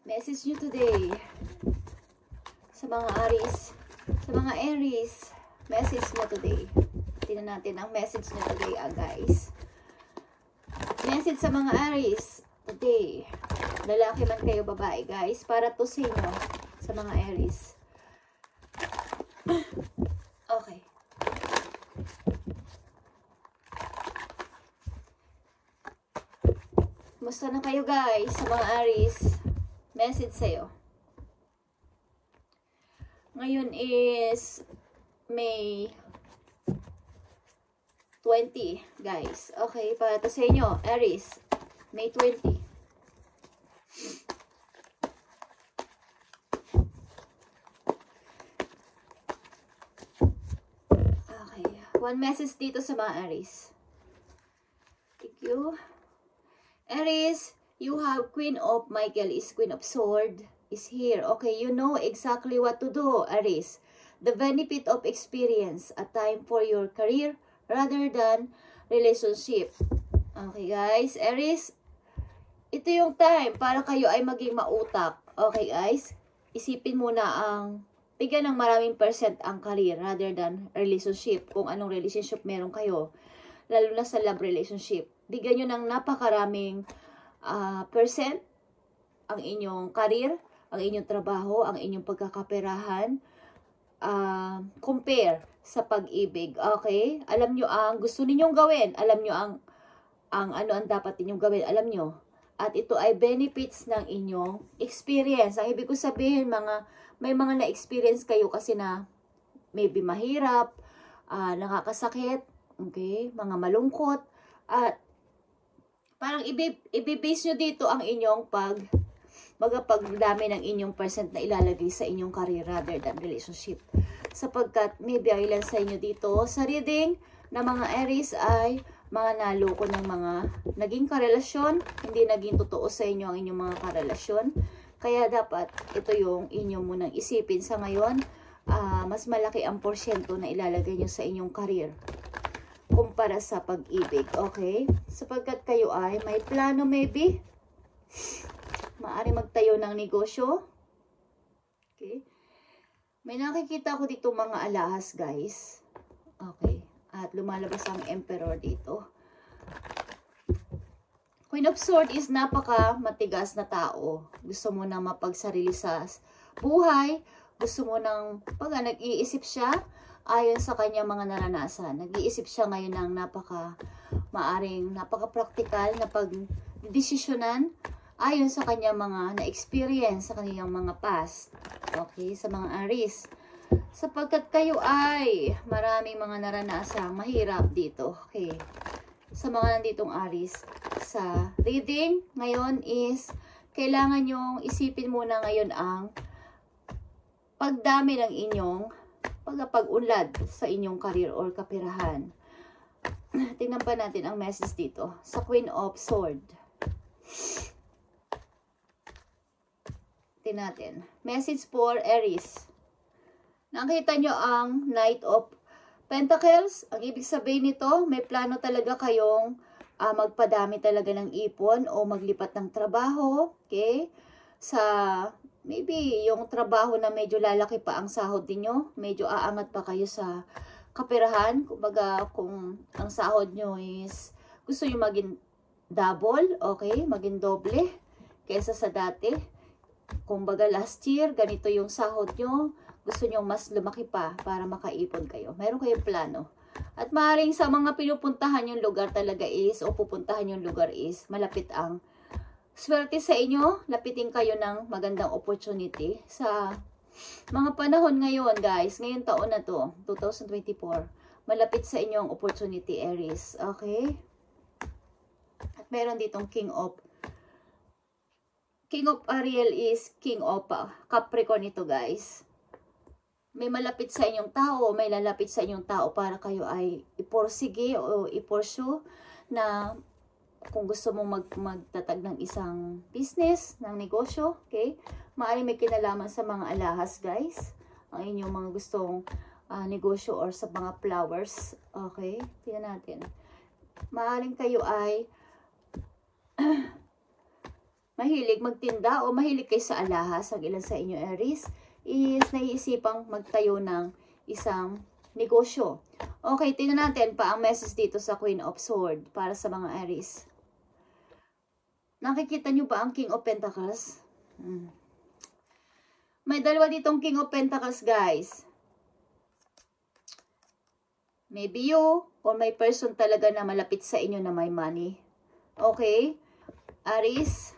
Message nyo today. Sa mga Aries. Sa mga Aries. Message nyo today. Tingnan natin ang message nyo today, guys. Message sa mga Aries today. Lalaki man kayo, babae, guys. Para to sa inyo. Sa mga Aries. Okay. Kumusta na kayo, guys? Sa mga Aries. Message sa'yo. Ngayon is May 20, guys. Okay, para to sa inyo, Aries. May 20. Okay. One message dito sa mga Aries. Thank you. Aries, you have Queen of Michael is Queen of Sword is here. Okay, you know exactly what to do, Aries. The benefit of experience, a time for your career rather than relationship. Okay, guys. Aries, ito yung time para kayo ay maging mautak. Okay, guys. Isipin muna bigyan ng maraming percent ang career rather than relationship. Kung anong relationship meron kayo. Lalo na sa love relationship. Bigyan nyo ng napakaraming percent ang inyong career, ang inyong trabaho, ang inyong pagkakaperahan, compare sa pag-ibig. Okay? Alam nyo ang gusto ninyong gawin. Alam nyo ano ang dapat ninyong gawin. Alam nyo. At ito ay benefits ng inyong experience. Ang ibig ko sabihin, may mga na-experience kayo kasi na maybe mahirap, nakakasakit, okay? Mga malungkot, at parang ibibase nyo dito ang inyong pagdami ng inyong percent na ilalagay sa inyong career rather than relationship. Sapagkat maybe ang ilan sa inyo dito sa reading na mga Aries ay mga naloko ng mga naging karelasyon, hindi naging totoo sa inyo ang inyong mga karelasyon. Kaya dapat ito yung inyo munang isipin sa ngayon, mas malaki ang porsyento na ilalagay nyo sa inyong career kumpara sa pag-ibig, okay? Sapagkat kayo ay may plano maybe, maaari magtayo ng negosyo, okay? May nakikita ko dito mga alahas, guys, okay? At lumalabas ang Emperor dito. Queen of Swords is napaka matigas na tao. Gusto mo nang mapagsarili sa buhay, gusto mo nang nag-iisip siya, ayon sa kanyang mga naranasan. Nag-iisip siya ngayon ng napaka-practical na pag-desisyonan ayon sa kanyang mga na-experience sa kanyang mga past. Okay, sa mga Aries. Sapagkat kayo ay maraming mga naranasang mahirap dito. Okay. Sa mga nanditong Aries. Sa reading ngayon is kailangan nyong isipin muna ngayon ang pagdami ng inyong pag-unlad sa inyong career or kapirahan. Tingnan pa natin ang message dito sa Queen of Sword. Tingnan natin. Message for Aries. Nakita nyo ang Knight of Pentacles. Ang ibig sabihin nito, may plano talaga kayong magpadami talaga ng ipon o maglipat ng trabaho. Okay? Sa maybe yung trabaho na medyo lalaki pa ang sahod niyo, medyo aangat pa kayo sa kaperahan. Kumbaga, kung ang sahod nyo is gusto nyo maging double, okay, maging doble kaysa sa dati. Kumbaga, last year, ganito yung sahod nyo, gusto nyo mas lumaki pa para makaipon kayo. Meron kayong plano. At maaaring sa mga pinupuntahan yung lugar talaga is, o pupuntahan yung lugar is, malapit ang swerte sa inyo, lapitin kayo ng magandang opportunity sa mga panahon ngayon, guys. Ngayong taon na to, 2024. Malapit sa inyo ang opportunity, Aries. Okay? At meron ditong King of Ariel is King of Capricorn ito, guys. May malapit sa inyong tao, may lalapit sa inyong tao para kayo ay iporsige o ipursue na kung gusto mong magtatag ng isang business, ng negosyo, okay? Maaaring may kinalaman sa mga alahas, guys. Ang inyong mga gustong negosyo or sa mga flowers, okay? Tingnan natin. Maaaring kayo ay mahilig magtinda o mahilig kayo sa alahas, ang ilan sa inyo Aries, is naiisipang magtayo ng isang negosyo. Okay, tingnan natin pa ang message dito sa Queen of Swords para sa mga Aries. Nakikita nyo ba ang King of Pentacles? May dalawa ditong King of Pentacles, guys. Maybe you or may person talaga na malapit sa inyo na may money. Okay? Aries.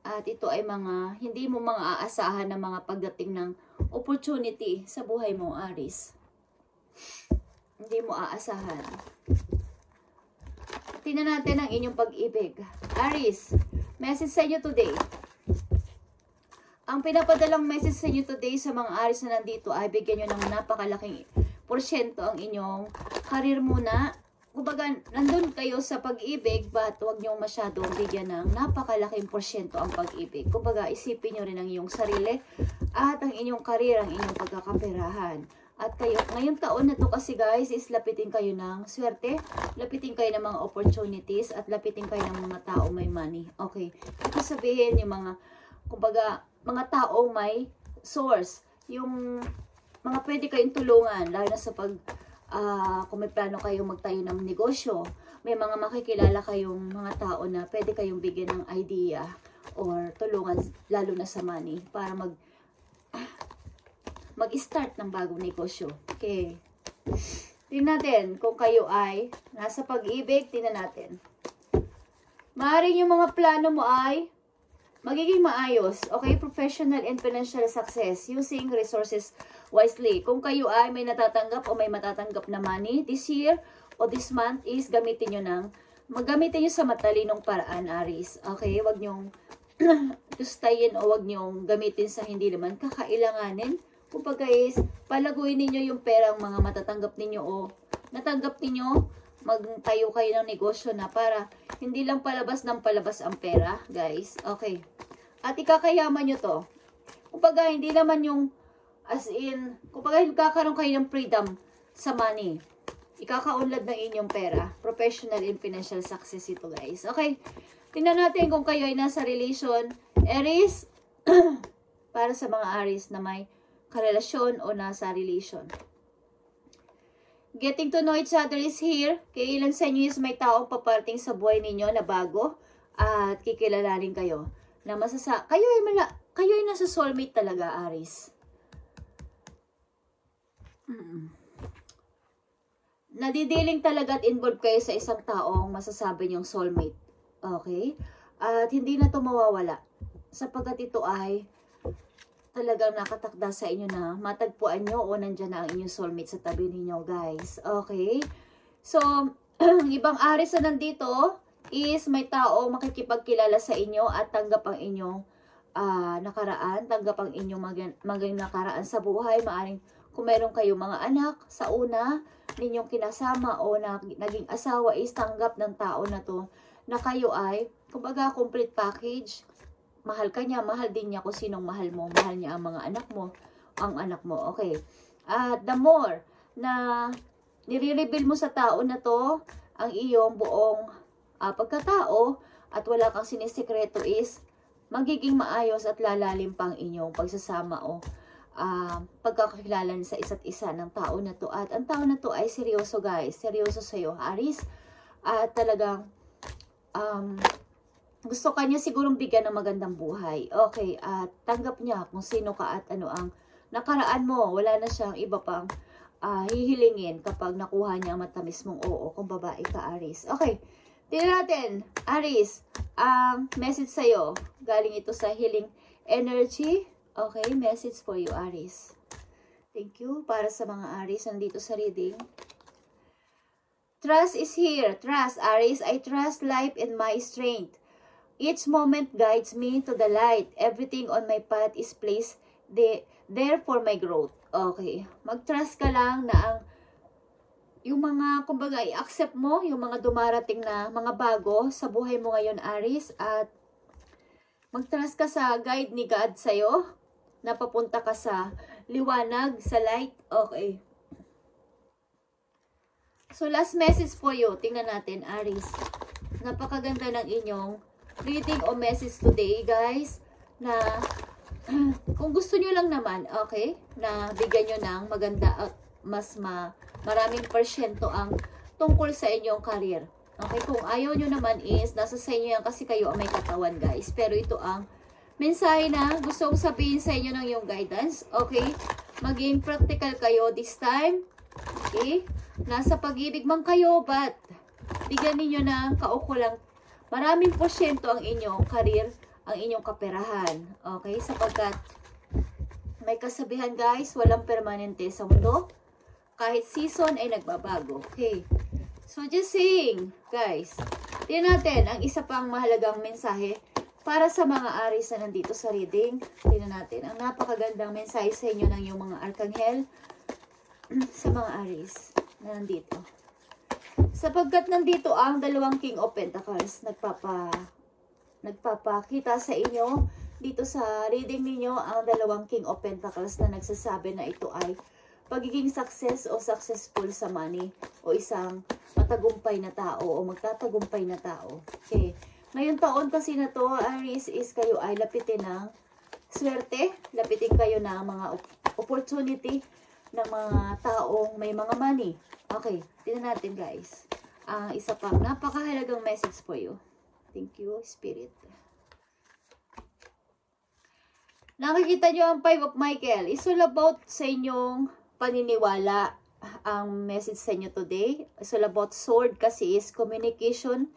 At ito ay mga, hindi mo mga aasahan na mga pagdating ng opportunity sa buhay mo, Aries. Hindi mo aasahan. Tingnan natin ang inyong pag-ibig. Aries, message sa inyo today. Ang pinapadalang message sa inyo today sa mga Aries na nandito ay bigyan nyo ng napakalaking porsyento ang inyong karir muna. Kumbaga, nandun kayo sa pag-ibig, but huwag nyo masyadong bigyan ng napakalaking porsyento ang pag-ibig. Kumbaga, isipin nyo rin ang iyong sarili at ang inyong karir, ang inyong pagkakaperahan. At kayo, ngayong taon na to kasi guys, is lapitin kayo ng swerte, lapitin kayo ng mga opportunities, at lapitin kayo ng mga tao may money. Okay, ito sabihin yung mga, kumbaga, mga taong may source, yung mga pwede kayong tulungan, lalo na sa pag, kung may plano kayong magtayo ng negosyo, may mga makikilala kayong mga tao na pwede kayong bigyan ng idea or tulungan, lalo na sa money, para mag-start ng bagong negosyo. Okay. Tingnan natin kung kayo ay nasa pag-ibig. Tingnan natin. Maaaring yung mga plano mo ay magiging maayos. Okay? Professional and financial success. Using resources wisely. Kung kayo ay may natatanggap o may matatanggap na money this year o this month is gamitin nyo maggamitin nyo sa matalinong paraan, Aries. Okay? Huwag nyong tustayin o huwag nyong gamitin sa hindi naman kakailanganin. Kumbaga is, palaguin ninyo yung perang mga matatanggap ninyo o natanggap ninyo, magtayo kayo ng negosyo na para hindi lang palabas ng palabas ang pera, guys. Okay. At ikakayaman nyo to. Kumbaga, hindi naman yung, as in, kumbaga, kakaroon kayo ng freedom sa money. Ikakaunlad ng inyong pera. Professional and financial success ito, guys. Okay. Tingnan natin kung kayo ay nasa relation. Aries, para sa mga Aries na may karelasyon o nasa relation. Getting to know each other is here. Kaya ilan sa inyo is may taong paparating sa buhay ninyo na bago at kikilalanin kayo. Na kayo ay nasa soulmate talaga, Aries. Nadidealing talaga at involved kayo sa isang taong masasabi niyong soulmate. Okay? At hindi na ito mawawala. Sapagkat ito ay talagang nakatakda sa inyo na matagpuan nyo o nandyan na ang inyong soulmate sa tabi ninyo, guys. Okay? So, ibang Aries na nandito is may tao makikipagkilala sa inyo at tanggap ang inyong nakaraan, tanggap ang inyong maging nakaraan sa buhay. Maaring kung meron kayong mga anak sa una ninyong kinasama o naging asawa is tanggap ng tao na to na kayo ay, kumbaga, complete package. Mahal ka niya, mahal din niya kung sinong mahal mo. Mahal niya ang mga anak mo, ang anak mo. Okay. At the more na nire-reveal mo sa tao na to, ang iyong buong pagkatao at wala kang sinisikreto is magiging maayos at lalalim pang inyong pagsasama o pagkakakilala sa isa't isa ng tao na to. At ang tao na to ay seryoso, guys. Seryoso sa'yo, Aries. At talagang gusto kanya sigurong bigyan ng magandang buhay. Okay, at tanggap niya kung sino ka at ano ang nakaraan mo. Wala na siyang iba pang hihilingin kapag nakuha niya ang matamis mong oo kung babae ka, Aries. Okay, tingnan natin, Aries, ang message sa'yo. Galing ito sa healing energy. Okay, message for you, Aries. Thank you para sa mga Aries nandito sa reading. Trust is here. Trust, Aries. I trust life and my strength. Each moment guides me to the light. Everything on my path is placed there for my growth. Okay. Mag-trust ka lang na yung mga, kumbaga, i-accept mo yung mga dumarating na mga bago sa buhay mo ngayon, Aries. At mag-trust ka sa guide ni God sa'yo. Napapunta ka sa liwanag, sa light. Okay. So, last message for you. Tingnan natin, Aries. Napakaganda ng inyong reading o message today, guys, na kung gusto nyo lang naman, okay, na bigyan nyo ng maganda at maraming porsyento ang tungkol sa inyong career. Okay, kung ayaw nyo naman is, nasa sa inyo yan kasi kayo ang may katawan, guys. Pero ito ang mensahe na gusto kong sabihin sa inyo ng yung guidance. Okay, maging practical kayo this time. Okay, nasa pag-ibig man kayo, but bigyan ninyo ng kaukulang maraming porsyento ang inyong career, ang inyong kaperahan. Okay, sapagkat may kasabihan, guys, walang permanente sa mundo. Kahit season ay nagbabago. Okay. So, just saying, guys, tingnan natin ang isa pang mahalagang mensahe para sa mga Aries na nandito sa reading. Tingnan natin ang napakagandang mensahe sa inyo ng yung mga arkanghel sa mga Aries na nandito. Sapagkat nandito ang dalawang King of Pentacles, nagpapakita sa inyo dito sa reading ninyo ang dalawang King of Pentacles na nagsasabi na ito ay pagiging success o successful sa money o isang matagumpay na tao o magtatagumpay na tao. Okay. Ngayong taon kasi na to, Aries, is kayo ay lapitin ng swerte, lapitin kayo ng mga opportunity ng mga taong may mga money. Okay, tingnan natin, guys. Isa pang napakahalagang message for you. Thank you, Spirit. Nakikita nyo ang Five of Michael. It's all about sa inyong paniniwala. Ang message sa inyo today. It's all about sword kasi is communication.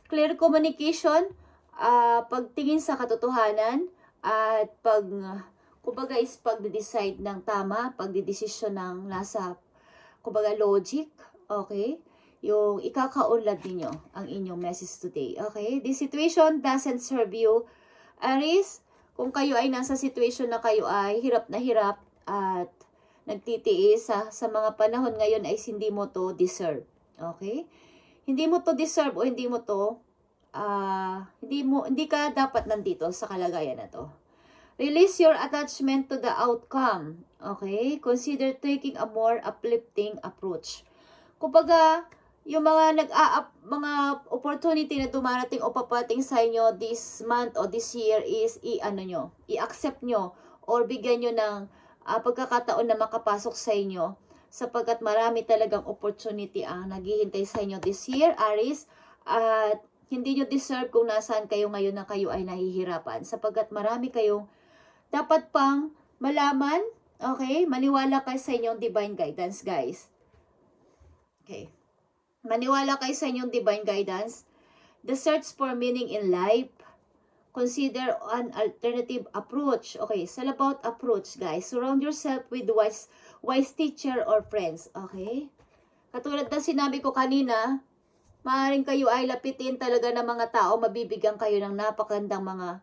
Clear communication. Pagtingin sa katotohanan. At kumbaga is pag-decide ng tama. Pagdidesisyon ng nasa, kumbaga, logic. Okay? Yung ikakaunlad ninyo ang inyong message today. Okay? This situation doesn't serve you. Aries, kung kayo ay nasa situation na kayo ay hirap na hirap at nagtitiis sa mga panahon ngayon ay hindi mo to deserve. Okay? Hindi mo to deserve o hindi mo to hindi ka dapat nandito sa kalagayan na to. Release your attachment to the outcome. Okay? Consider taking a more uplifting approach. Kumbaga, yung mga mga opportunity na dumarating o papating sa inyo this month o this year is i-accept nyo or bigyan nyo ng pagkakataon na makapasok sa inyo sapagkat marami talagang opportunity ang naghihintay sa inyo this year, Aries, at hindi nyo deserve kung nasaan kayo ngayon na kayo ay nahihirapan sapagkat marami kayong dapat pang malaman. Okay? Maniwala kayo sa inyong divine guidance, guys. Okay. Maniwala kayo sa inyong divine guidance. The search for meaning in life. Consider an alternative approach. Okay, it's all about approach, guys. Surround yourself with wise teacher or friends. Okay? Katulad na sinabi ko kanina, maaaring kayo ay lapitin talaga ng mga tao, mabibigyan kayo ng napakandang mga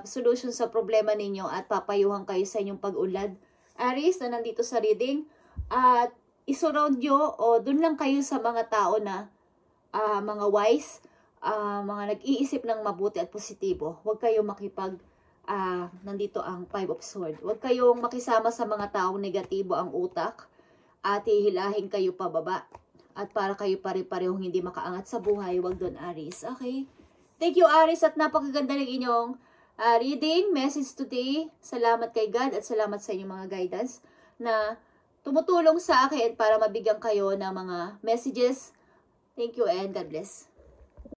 solution sa problema ninyo at papayuhan kayo sa inyong pag-unlad. Aries, na nandito sa reading. At isurround nyo o dun lang kayo sa mga tao na mga wise, mga nag-iisip ng mabuti at positibo. Huwag kayong nandito ang Five of Swords. Huwag kayong makisama sa mga taong negatibo ang utak at hihilahin kayo pababa. At para kayo pare-parehong hindi makaangat sa buhay, huwag doon, Aries. Okay? Thank you, Aries, at napakaganda ng inyong reading, message today. Salamat kay God at salamat sa inyong mga guidance na tumutulong sa akin para mabigyan kayo ng mga messages. Thank you and God bless.